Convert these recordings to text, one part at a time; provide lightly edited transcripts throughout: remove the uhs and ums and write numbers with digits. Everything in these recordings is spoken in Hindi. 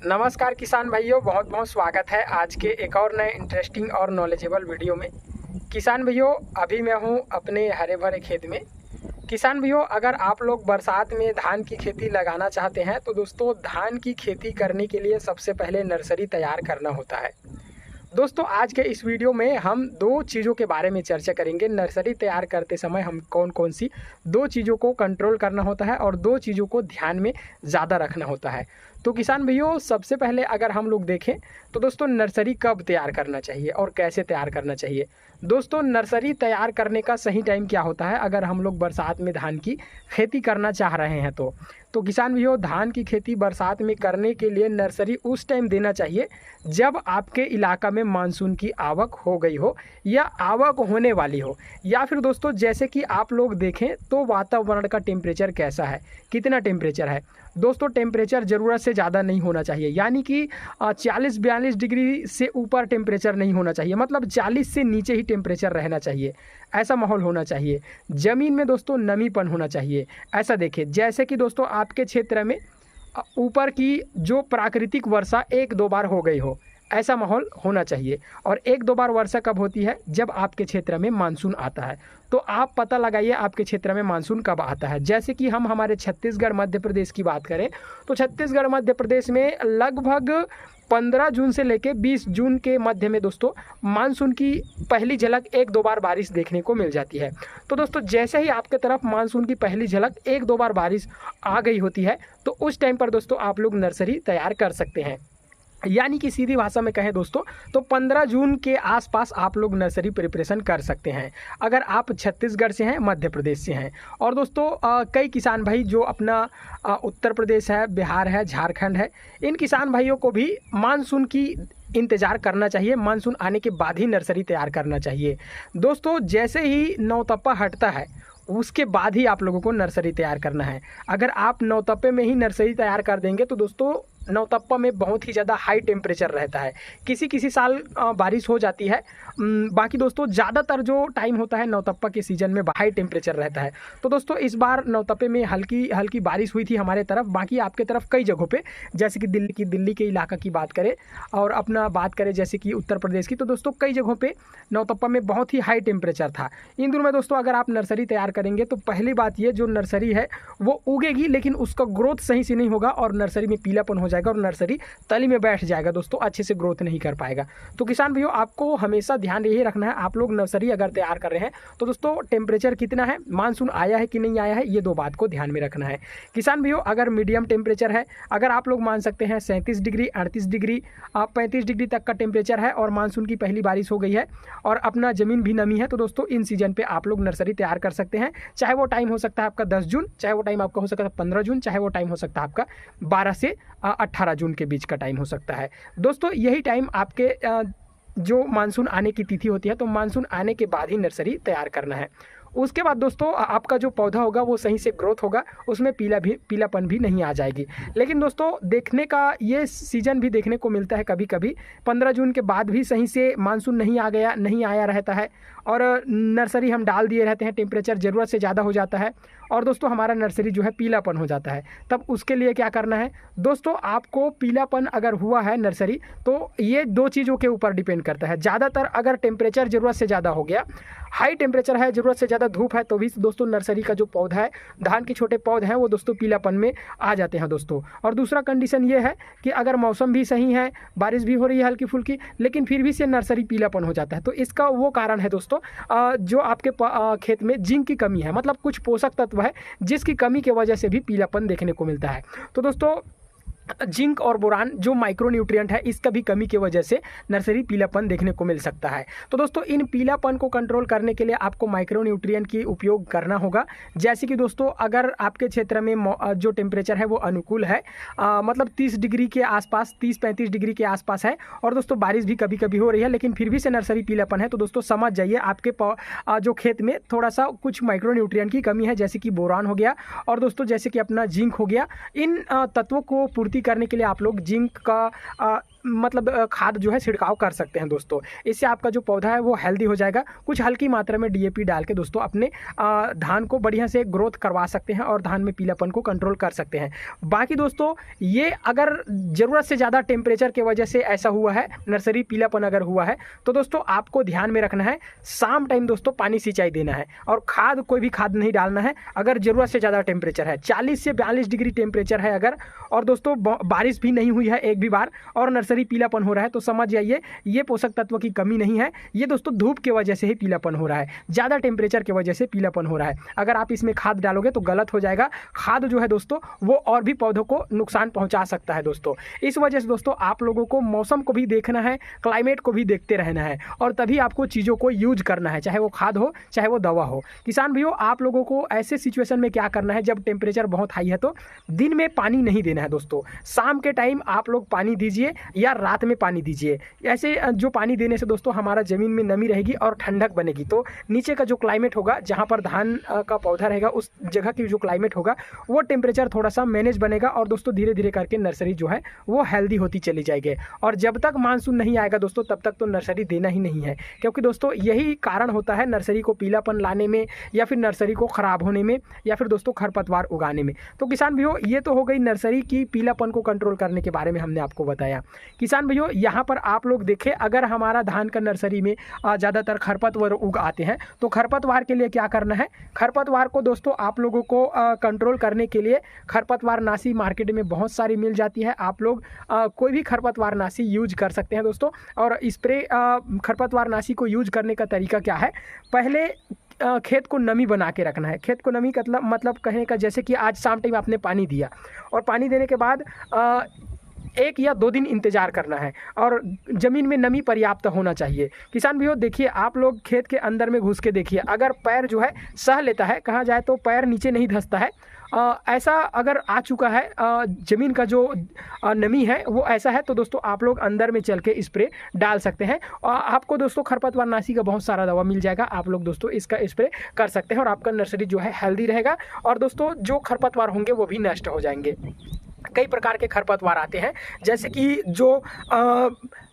नमस्कार किसान भाइयों, बहुत बहुत स्वागत है आज के एक और नए इंटरेस्टिंग और नॉलेजेबल वीडियो में। किसान भाइयों, अभी मैं हूं अपने हरे भरे खेत में। किसान भाइयों, अगर आप लोग बरसात में धान की खेती लगाना चाहते हैं तो दोस्तों धान की खेती करने के लिए सबसे पहले नर्सरी तैयार करना होता है। दोस्तों आज के इस वीडियो में हम दो चीज़ों के बारे में चर्चा करेंगे। नर्सरी तैयार करते समय हम कौन कौन सी दो चीज़ों को कंट्रोल करना होता है और दो चीज़ों को ध्यान में ज़्यादा रखना होता है। तो किसान भाइयों, सबसे पहले अगर हम लोग देखें तो दोस्तों नर्सरी कब तैयार करना चाहिए और कैसे तैयार करना चाहिए। दोस्तों नर्सरी तैयार करने का सही टाइम क्या होता है अगर हम लोग बरसात में धान की खेती करना चाह रहे हैं तो किसान भाइयों, धान की खेती बरसात में करने के लिए नर्सरी उस टाइम देना चाहिए जब आपके इलाका में मानसून की आवक हो गई हो या आवक होने वाली हो, या फिर दोस्तों जैसे कि आप लोग देखें तो वातावरण का टेम्परेचर कैसा है, कितना टेम्परेचर है। दोस्तों टेम्परेचर ज़रूरत से ज़्यादा नहीं होना चाहिए, यानी कि 40-42 डिग्री से ऊपर टेम्परेचर नहीं होना चाहिए, मतलब 40 से नीचे ही टेम्परेचर रहना चाहिए। ऐसा माहौल होना चाहिए। ज़मीन में दोस्तों नमीपन होना चाहिए। ऐसा देखिए, जैसे कि दोस्तों आपके क्षेत्र में ऊपर की जो प्राकृतिक वर्षा 1-2 बार हो गई हो, ऐसा माहौल होना चाहिए। और 1-2 बार वर्षा कब होती है? जब आपके क्षेत्र में मानसून आता है। तो आप पता लगाइए आपके क्षेत्र में मानसून कब आता है। जैसे कि हम हमारे छत्तीसगढ़ मध्य प्रदेश की बात करें तो छत्तीसगढ़ मध्य प्रदेश में लगभग 15 जून से लेकर 20 जून के मध्य में दोस्तों मानसून की पहली झलक 1-2 बार बारिश देखने को मिल जाती है। तो दोस्तों जैसे ही आपके तरफ मानसून की पहली झलक 1-2 बार बारिश आ गई होती है तो उस टाइम पर दोस्तों आप लोग नर्सरी तैयार कर सकते हैं। यानी कि सीधी भाषा में कहें दोस्तों तो 15 जून के आसपास आप लोग नर्सरी प्रिपरेशन कर सकते हैं अगर आप छत्तीसगढ़ से हैं, मध्य प्रदेश से हैं। और दोस्तों कई किसान भाई जो अपना उत्तर प्रदेश है, बिहार है, झारखंड है, इन किसान भाइयों को भी मानसून की इंतज़ार करना चाहिए। मानसून आने के बाद ही नर्सरी तैयार करना चाहिए। दोस्तों जैसे ही नौतप्पा हटता है उसके बाद ही आप लोगों को नर्सरी तैयार करना है। अगर आप नौतप्पे में ही नर्सरी तैयार कर देंगे तो दोस्तों नौतप्पा में बहुत ही ज़्यादा हाई टेम्परेचर रहता है। किसी किसी साल बारिश हो जाती है, बाकी दोस्तों ज़्यादातर जो टाइम होता है नौतप्पा के सीज़न में हाई टेम्परेचर रहता है। तो दोस्तों इस बार नौतप्पे में हल्की हल्की बारिश हुई थी हमारे तरफ, बाकी आपके तरफ कई जगहों पे, जैसे कि दिल्ली के इलाका की बात करें और अपना बात करें जैसे कि उत्तर प्रदेश की, तो दोस्तों कई जगहों पर नौतप्पा में बहुत ही हाई टेम्परेचर था। इन दिनों में दोस्तों अगर आप नर्सरी तैयार करेंगे तो पहली बात ये, जो नर्सरी है वो उगेगी लेकिन उसका ग्रोथ सही से नहीं होगा और नर्सरी में पीलापन हो जाएगा और नर्सरी तली में बैठ जाएगा दोस्तों, अच्छे से ग्रोथ नहीं कर पाएगा। तो किसान भाइयों आपको हमेशा ध्यान यही रखना है, आप लोग नर्सरी अगर तैयार कर रहे हैं तो दोस्तों टेम्परेचर कितना है, मानसून आया है कि नहीं आया है, ये दो बात को ध्यान में रखना है। किसान भाइयों अगर मीडियम टेम्परेचर है, अगर आप लोग मान सकते हैं 37 डिग्री, 38 डिग्री, 35 डिग्री तक का टेम्परेचर है और मानसून की पहली बारिश हो गई है और अपना ज़मीन भी नमी है, तो दोस्तों इन सीजन पे आप लोग नर्सरी तैयार कर सकते हैं। चाहे वो टाइम हो सकता है आपका 10 जून, चाहे वो टाइम आपका हो सकता है 15 जून, चाहे वो टाइम हो सकता है आपका 12 से 18 जून के बीच का टाइम हो सकता है। दोस्तों यही टाइम आपके जो मानसून आने की तिथि होती है, तो मानसून आने के बाद ही नर्सरी तैयार करना है। उसके बाद दोस्तों आपका जो पौधा होगा वो सही से ग्रोथ होगा, उसमें पीलापन भी नहीं आ जाएगी। लेकिन दोस्तों देखने का ये सीज़न भी देखने को मिलता है कभी कभी 15 जून के बाद भी सही से मानसून नहीं आया रहता है और नर्सरी हम डाल दिए रहते हैं, टेम्परेचर ज़रूरत से ज़्यादा हो जाता है और दोस्तों हमारा नर्सरी जो है पीलापन हो जाता है। तब उसके लिए क्या करना है दोस्तों, आपको पीलापन अगर हुआ है नर्सरी तो ये दो चीज़ों के ऊपर डिपेंड करता है। ज़्यादातर अगर टेम्परेचर ज़रूरत से ज़्यादा हो गया, हाई टेम्परेचर है, ज़रूरत से ज़्यादा धूप है, तो भी दोस्तों नर्सरी का जो पौधा है, धान के छोटे पौधे हैं, वो दोस्तों पीलापन में आ जाते हैं दोस्तों। और दूसरा कंडीशन ये है कि अगर मौसम भी सही है, बारिश भी हो रही है हल्की फुल्की, लेकिन फिर भी से नर्सरी पीलापन हो जाता है, तो इसका वो कारण है दोस्तों जो आपके खेत में जिंक की कमी है, मतलब कुछ पोषक तत्व है जिसकी कमी की वजह से भी पीलापन देखने को मिलता है। तो दोस्तों जिंक और बोरान जो माइक्रोन्यूट्रिएंट है, इसका भी कमी की वजह से नर्सरी पीलापन देखने को मिल सकता है। तो दोस्तों इन पीलापन को कंट्रोल करने के लिए आपको माइक्रोन्यूट्रिएंट की उपयोग करना होगा। जैसे कि दोस्तों अगर आपके क्षेत्र में जो टेम्परेचर है वो अनुकूल है, मतलब 30 डिग्री के आसपास, 30-35 डिग्री के आसपास है और दोस्तों बारिश भी कभी कभी हो रही है, लेकिन फिर भी से नर्सरी पीलापन है, तो दोस्तों समझ जाइए आपके जो खेत में थोड़ा सा कुछ माइक्रोन्यूट्रिएंट की कमी है, जैसे कि बोरान हो गया और दोस्तों जैसे कि अपना जिंक हो गया। इन तत्वों को पूर्ति करने के लिए आप लोग जिंक का मतलब खाद जो है छिड़काव कर सकते हैं दोस्तों। इससे आपका जो पौधा है वो हेल्दी हो जाएगा। कुछ हल्की मात्रा में DAP डाल के दोस्तों अपने धान को बढ़िया से ग्रोथ करवा सकते हैं और धान में पीलापन को कंट्रोल कर सकते हैं। बाकी दोस्तों ये अगर ज़रूरत से ज़्यादा टेम्परेचर की वजह से ऐसा हुआ है, नर्सरी पीलापन अगर हुआ है, तो दोस्तों आपको ध्यान में रखना है शाम टाइम दोस्तों पानी सिंचाई देना है और खाद कोई भी खाद नहीं डालना है। अगर ज़रूरत से ज़्यादा टेम्परेचर है, 40 से 42 डिग्री टेम्परेचर है अगर, और दोस्तों बारिश भी नहीं हुई है एक भी बार, और नर्सरी पीलापन हो रहा है, तो समझ जाइए ये पोषक तत्व की कमी नहीं है, ये दोस्तों धूप की वजह से ही पीलापन हो रहा है, ज़्यादा टेम्परेचर की वजह से पीलापन हो रहा है। अगर आप इसमें खाद डालोगे तो गलत हो जाएगा। खाद जो है दोस्तों वो और भी पौधों को नुकसान पहुंचा सकता है दोस्तों। इस वजह से दोस्तों आप लोगों को मौसम को भी देखना है, क्लाइमेट को भी देखते रहना है, और तभी आपको चीज़ों को यूज करना है, चाहे वो खाद हो चाहे वो दवा हो। किसान भाइयों, आप लोगों को ऐसे सिचुएशन में क्या करना है, जब टेम्परेचर बहुत हाई है तो दिन में पानी नहीं देना है दोस्तों। शाम के टाइम आप लोग पानी दीजिए या रात में पानी दीजिए। ऐसे जो पानी देने से दोस्तों हमारा ज़मीन में नमी रहेगी और ठंडक बनेगी, तो नीचे का जो क्लाइमेट होगा, जहाँ पर धान का पौधा रहेगा, उस जगह की जो क्लाइमेट होगा वो टेम्परेचर थोड़ा सा मैनेज बनेगा, और दोस्तों धीरे धीरे करके नर्सरी जो है वो हेल्दी होती चली जाएगी। और जब तक मानसून नहीं आएगा दोस्तों तब तक तो नर्सरी देना ही नहीं है, क्योंकि दोस्तों यही कारण होता है नर्सरी को पीलापन लाने में, या फिर नर्सरी को ख़राब होने में, या फिर दोस्तों खरपतवार उगाने में। तो किसान भाइयों, ये तो हो गई नर्सरी की पीलापन को कंट्रोल करने के बारे में हमने आपको बताया। किसान भाइयों, यहाँ पर आप लोग देखें, अगर हमारा धान का नर्सरी में ज़्यादातर खरपतवार उग आते हैं, तो खरपतवार के लिए क्या करना है, खरपतवार को दोस्तों आप लोगों को कंट्रोल करने के लिए खरपतवार नाशी मार्केट में बहुत सारी मिल जाती है। आप लोग कोई भी खरपतवार नाशी यूज कर सकते हैं दोस्तों। और स्प्रे खरपतवार नाशी को यूज करने का तरीका क्या है, पहले खेत को नमी बना के रखना है। खेत को नमी का मतलब कहने का, जैसे कि आज शाम टाइम आपने पानी दिया, और पानी देने के बाद 1 या 2 दिन इंतज़ार करना है, और ज़मीन में नमी पर्याप्त होना चाहिए। किसान भाइयों देखिए, आप लोग खेत के अंदर में घुस के देखिए, अगर पैर जो है सह लेता है, कहा जाए तो पैर नीचे नहीं धंसता है, ऐसा अगर आ चुका है, ज़मीन का जो नमी है वो ऐसा है, तो दोस्तों आप लोग अंदर में चल के स्प्रे डाल सकते हैं। और आपको दोस्तों खरपतवार नाशी का बहुत सारा दवा मिल जाएगा, आप लोग दोस्तों इसका स्प्रे कर सकते हैं, और आपका नर्सरी जो है हेल्दी रहेगा, और दोस्तों जो खरपतवार होंगे वो भी नष्ट हो जाएंगे। कई प्रकार के खरपतवार आते हैं, जैसे कि जो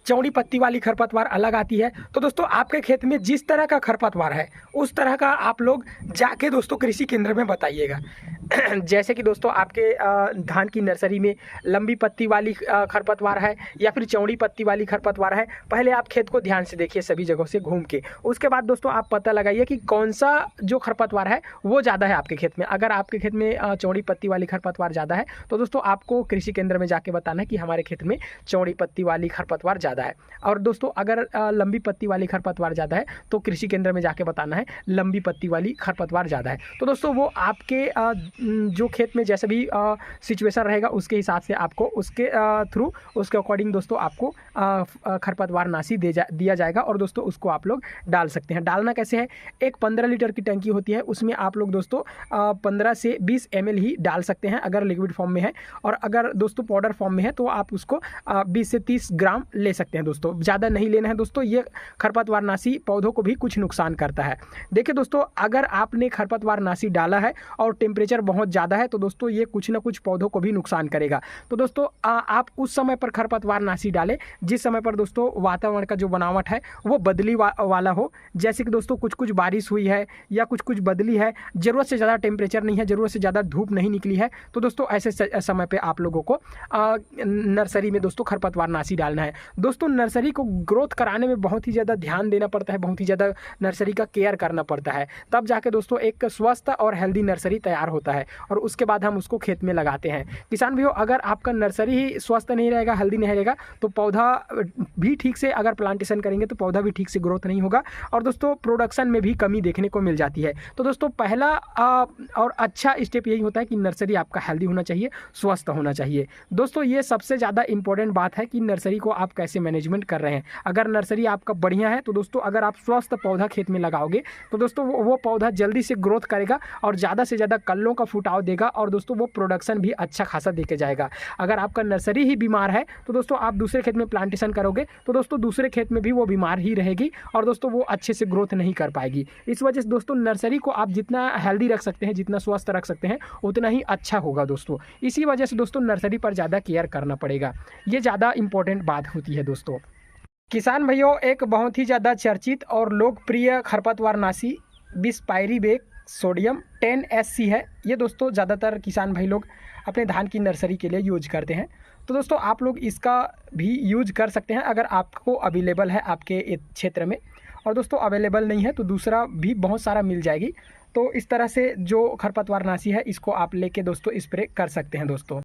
चौड़ी पत्ती वाली खरपतवार अलग आती है। तो दोस्तों आपके खेत में जिस तरह का खरपतवार है उस तरह का आप लोग जाके दोस्तों कृषि केंद्र में बताइएगा। जैसे कि दोस्तों आपके धान की नर्सरी में लंबी पत्ती वाली खरपतवार है या फिर चौड़ी पत्ती वाली खरपतवार है, पहले आप खेत को ध्यान से देखिए सभी जगहों से घूम के, उसके बाद दोस्तों आप पता लगाइए कि कौन सा जो खरपतवार है वो ज़्यादा है आपके खेत में। अगर आपके खेत में चौड़ी पत्ती वाली खरपतवार ज़्यादा है तो दोस्तों आपको कृषि केंद्र में जाके बताना है कि हमारे खेत में चौड़ी पत्ती वाली खरपतवार ज़्यादा है। और दोस्तों अगर लंबी पत्ती वाली खरपतवार ज़्यादा है तो कृषि केंद्र में जाके बताना है लंबी पत्ती वाली खरपतवार ज़्यादा है। तो दोस्तों वो आपके जो खेत में जैसे भी सिचुएशन रहेगा उसके हिसाब से आपको उसके थ्रू उसके अकॉर्डिंग दोस्तों आपको खरपतवार नाशी दिया जाएगा, और दोस्तों उसको आप लोग डाल सकते हैं। डालना कैसे है, एक 15 लीटर की टंकी होती है, उसमें आप लोग दोस्तों 15 से 20 ml ही डाल सकते हैं अगर लिक्विड फॉर्म में है, और अगर दोस्तों पाउडर फॉर्म में है तो आप उसको 20 से 30 ग्राम ले सकते हैं दोस्तों, ज़्यादा नहीं लेना है दोस्तों। ये खरपतवार नाशी पौधों को भी कुछ नुकसान करता है। देखिए दोस्तों, अगर आपने खरपतवार नाशी डाला है और टेम्परेचर बहुत ज़्यादा है तो दोस्तों ये कुछ ना कुछ पौधों को भी नुकसान करेगा। तो दोस्तों आप उस समय पर खरपतवार नाशी डालें जिस समय पर दोस्तों वातावरण का जो बनावट है वो बदली वाला हो, जैसे कि दोस्तों कुछ कुछ बारिश हुई है या कुछ कुछ बदली है, ज़रूरत से ज़्यादा टेम्परेचर नहीं है, ज़रूरत से ज़्यादा धूप नहीं निकली है, तो दोस्तों ऐसे समय पर आप लोगों को नर्सरी में दोस्तों खरपतवार नाशी डालना है। दोस्तों नर्सरी को ग्रोथ कराने में बहुत ही ज़्यादा ध्यान देना पड़ता है, बहुत ही ज़्यादा नर्सरी का केयर करना पड़ता है, तब जाके दोस्तों एक स्वस्थ और हेल्दी नर्सरी तैयार होता है, और उसके बाद हम उसको खेत में लगाते हैं। किसान भाइयों, अगर आपका नर्सरी ही स्वस्थ नहीं रहेगा, हेल्दी नहीं रहेगा, तो पौधा भी ठीक से अगर प्लांटेशन करेंगे तो पौधा भी ठीक से ग्रोथ नहीं होगा, और दोस्तों प्रोडक्शन में भी कमी देखने को मिल जाती है। तो दोस्तों पहला और अच्छा स्टेप यही होता है कि नर्सरी आपका हेल्दी होना चाहिए, स्वस्थ होना चाहिए। दोस्तों ये सबसे ज़्यादा इंपॉर्टेंट बात है कि नर्सरी को आप कैसे मैनेजमेंट कर रहे हैं। अगर नर्सरी आपका बढ़िया है तो दोस्तों अगर आप स्वस्थ पौधा खेत में लगाओगे तो दोस्तों वो पौधा जल्दी से ग्रोथ करेगा और ज़्यादा से ज़्यादा कल्लों का फुटाव देगा और दोस्तों वो प्रोडक्शन भी अच्छा खासा देके जाएगा। अगर आपका नर्सरी ही बीमार है तो दोस्तों आप दूसरे खेत में प्लांटेशन करोगे तो दोस्तों दूसरे खेत में भी वो बीमार ही रहेगी और दोस्तों वो अच्छे से ग्रोथ नहीं कर पाएगी। इस वजह से दोस्तों नर्सरी को आप जितना हेल्दी रख सकते हैं, जितना स्वस्थ रख सकते हैं, उतना ही अच्छा होगा दोस्तों। इसी वजह से दोस्तों नर्सरी पर ज़्यादा केयर करना पड़ेगा, ये ज़्यादा इंपॉर्टेंट बात होती है दोस्तों। किसान भाइयों, एक बहुत ही ज़्यादा चर्चित और लोकप्रिय खरपतवारनाशी बिस्पायरीबेक सोडियम 10SC है। ये दोस्तों ज़्यादातर किसान भाई लोग अपने धान की नर्सरी के लिए यूज करते हैं। तो दोस्तों आप लोग इसका भी यूज कर सकते हैं अगर आपको अवेलेबल है आपके क्षेत्र में, और दोस्तों अवेलेबल नहीं है तो दूसरा भी बहुत सारा मिल जाएगी। तो इस तरह से जो खरपतवारनाशी है इसको आप लेके दोस्तों स्प्रे कर सकते हैं दोस्तों।